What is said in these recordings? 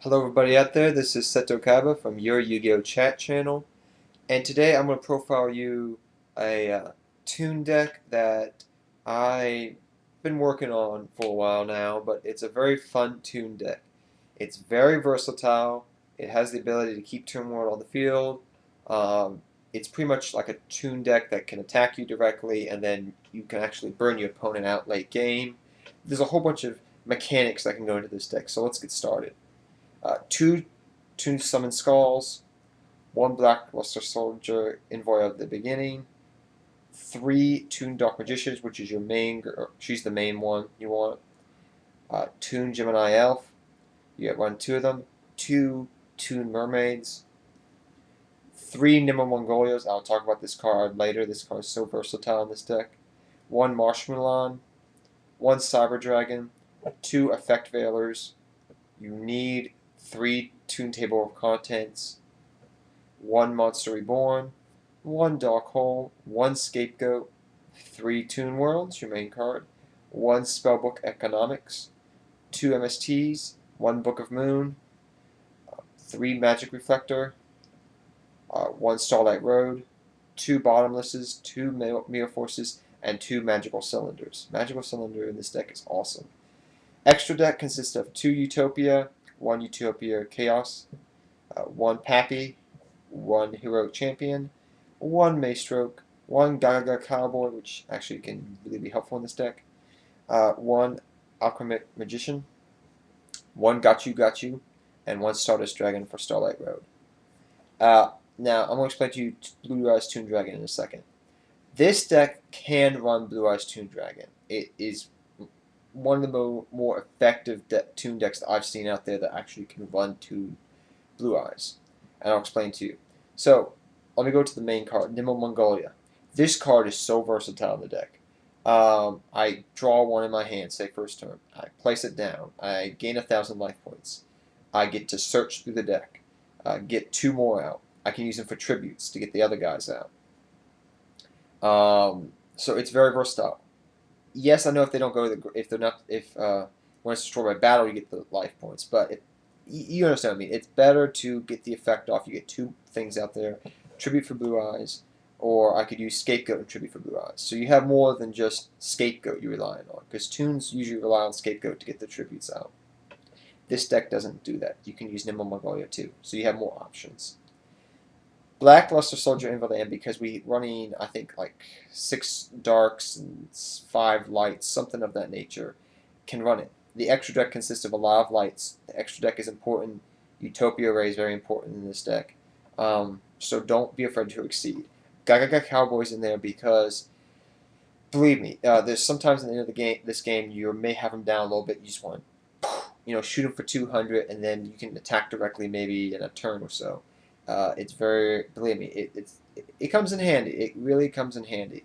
Hello everybody out there, this is Seto Kaba from your Yu-Gi-Oh! Chat channel, and today I'm going to profile you a Toon deck that I've been working on for a while now, but it's a very fun Toon deck. It's very versatile, it has the ability to keep Toon World on the field, it's pretty much like a Toon deck that can attack you directly and then you can actually burn your opponent out late game. There's a whole bunch of mechanics that can go into this deck, so let's get started. Two Toon Summon Skulls, one Black Luster Soldier Envoy of the Beginning, three Toon Dark Magicians, which is your main girl. She's the main one you want. Toon Gemini Elf, you get two of them. Two Toon Mermaids, three Nimble Mongolias. I'll talk about this card later. This card is so versatile in this deck. One Marshmallow, one Cyber Dragon, two Effect Veilers. You need three Toon Table of Contents, one Monster Reborn, one Dark Hole, one Scapegoat, three Toon Worlds, your main card, one Spellbook Economics, two MSTs, one Book of Moon, three Magic Reflector, one Starlight Road, two Bottomlesses, two Mirror Forces, and two Magical Cylinders. Magical Cylinder in this deck is awesome. Extra deck consists of two Utopia, one Utopia Chaos, one Pappy, one Heroic Champion, one Maystroke, one Gaga Cowboy, which actually can really be helpful in this deck, one Alchemic Magician, one Got You, and one Stardust Dragon for Starlight Road. Now, I'm going to explain to you Blue Eyes Toon Dragon in a second. This deck can run Blue Eyes Toon Dragon. It is one of the more effective Toon decks that I've seen out there that actually can run Toon Blue Eyes. And I'll explain to you. So, let me go to the main card, Nimble Mongolia. This card is so versatile in the deck. I draw one in my hand, say first turn. I place it down. I gain 1,000 life points. I get to search through the deck. Get two more out. I can use them for tributes to get the other guys out. So it's very versatile. Yes, I know if they don't go to when it's destroyed by battle, you get the life points. But you understand what I mean. It's better to get the effect off. You get two things out there: tribute for Blue Eyes, or I could use Scapegoat and tribute for Blue Eyes. So you have more than just Scapegoat you're relying on, because Toons usually rely on Scapegoat to get the tributes out. This deck doesn't do that. You can use Nimble Mongolia too, so you have more options. Black Luster Soldier Invalid, because we running, I think, like 6 darks and 5 lights, something of that nature, can run it. The extra deck consists of a lot of lights. The extra deck is important. Utopia Ray is very important in this deck. So don't be afraid to exceed. Gaga Cowboys in there because, believe me, there's sometimes in the end of this game you may have them down a little bit. You just want to, shoot them for 200, and then you can attack directly maybe in a turn or so. It's very, believe me, it comes in handy. It really comes in handy.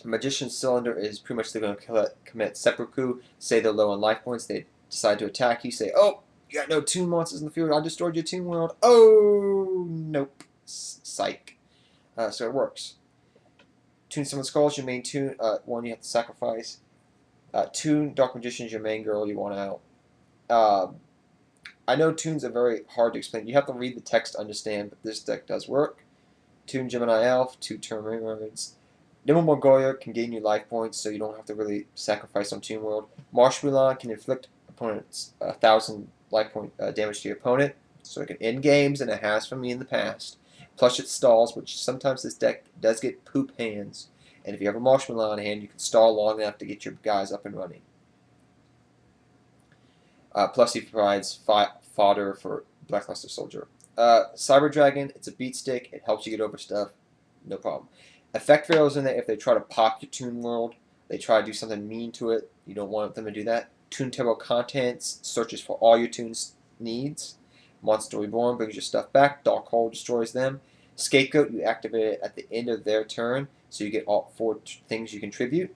Magician's Cylinder is pretty much they're going to commit seppuku, say they're low on life points, they decide to attack you, say, oh, you got no Toon monsters in the field, I destroyed your Toon world. Oh, nope. Psych. So it works. Toon Summon Skulls, your main Toon, one you have to sacrifice. Toon Dark Magician's your main girl you want out. I know Toons are very hard to explain. You have to read the text to understand, but this deck does work. Toon Gemini Elf, two Toon Mermaids. Nimble Mongolia can gain you life points, so you don't have to really sacrifice on Toon World. Marshmallow can inflict opponents 1,000 life point damage to your opponent, so it can end games, and it has for me in the past. Plus it stalls, which sometimes this deck does get poop hands. And if you have a Marshmallow in hand, you can stall long enough to get your guys up and running. Plus he provides fodder for Black Luster Soldier. Cyber Dragon, it's a beat stick. It helps you get over stuff. No problem. Effect Veilers in there if they try to pop your Toon World. They try to do something mean to it. You don't want them to do that. Toon Table Contents searches for all your Toon's needs. Monster Reborn brings your stuff back. Dark Hole destroys them. Scapegoat, you activate it at the end of their turn, so you get all 4 things you contribute.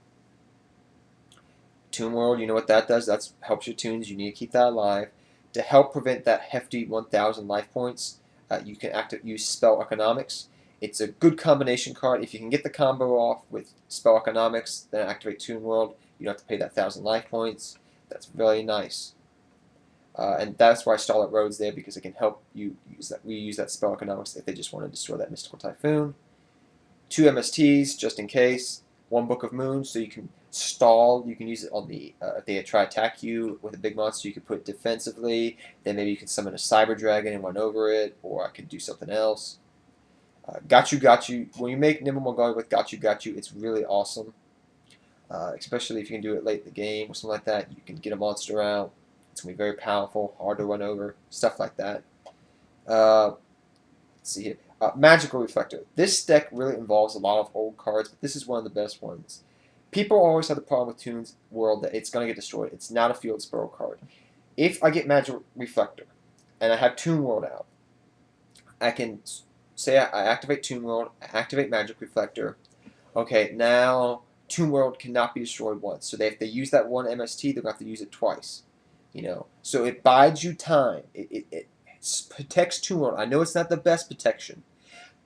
Toon World, you know what that does? That helps your Toons. You need to keep that alive. To help prevent that hefty 1,000 life points, you can use Spell Economics. It's a good combination card. If you can get the combo off with Spell Economics, then activate Toon World. You don't have to pay that 1,000 life points. That's really nice. And that's why Starlight Road's there, because it can help you use that. We use that spell economics if they just want to destroy that mystical typhoon. 2 MSTs just in case. 1 Book of Moons, so you can stall. You can use it on the if they try to attack you with a big monster, you can put it defensively. Then maybe you can summon a Cyber Dragon and run over it, or I could do something else. Got you. When you make Nimble Mongolia with got you, it's really awesome. Especially if you can do it late in the game or something like that. You can get a monster out. It's going to be very powerful, hard to run over, stuff like that. Let's see here. Magical Reflector. This deck really involves a lot of old cards, but this is one of the best ones. People always have the problem with Toon's World that it's going to get destroyed. It's not a Field Spell card. If I get Magic Reflector and I have Toon World out, I can say I activate Toon World, I activate Magic Reflector. Okay, now Toon World cannot be destroyed once. So if they use that 1 MST, they're going to have to use it twice. So it buys you time. It protects Toon World. I know it's not the best protection,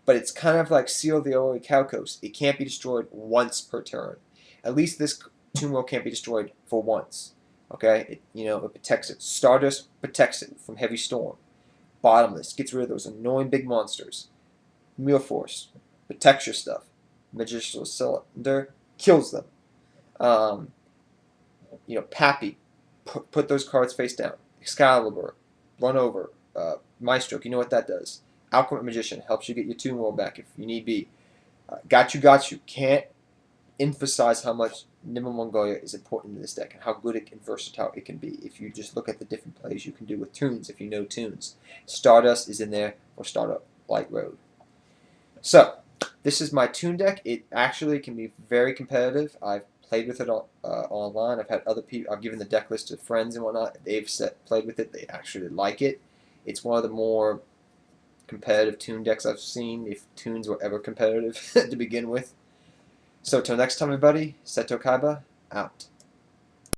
but it's kind of like Seal of the Ori Calcos. It can't be destroyed once per turn. At least this Toon World can't be destroyed for once. Okay, it protects it. Stardust protects it from Heavy Storm. Bottomless gets rid of those annoying big monsters. Meal Force protects your stuff. Magician's Cylinder kills them. Pappy, put those cards face down. Excalibur, run over. Maestro, you know what that does. Alchemist Magician helps you get your Toon World back if you need be. Got you. Can't emphasize how much Nimble Mongolia is important in this deck and how good and versatile it can be if you just look at the different plays you can do with Toons if you know Toons. Stardust is in there for Starlight Road. So, this is my Toon deck. It actually can be very competitive. I've played with it online. I've had other people. I've given the deck list to friends and whatnot. They've played with it. They actually like it. It's one of the more competitive Toon decks I've seen, if Toons were ever competitive to begin with. So, till next time, everybody. Seto Kaiba out.